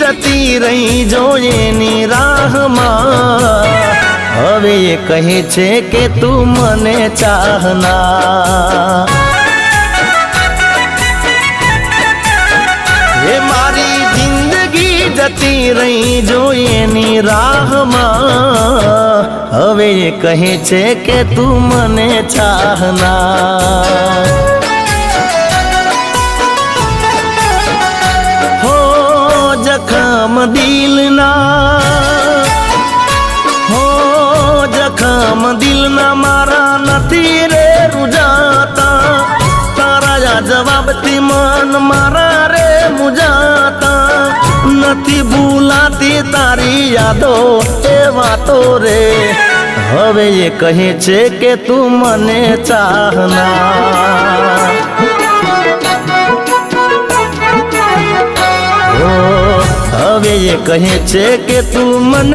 जती रही जो एनी राहमां हवे ये कहे छे के तू मने चाहना हे मारी जिंदगी जती रही जो एनी राहमां हवे ये कहे छे के तू मने चाहना जखम दिलना हो जखम दिलना मारा नथी रे रुजाता तारा या जवाब थी मन मारा रे मुजाता नथी भूलाती तारी यादो ए वातो रे हवे ये कहे छे के तू मने चाहना हवे ये कहे छे के तू मन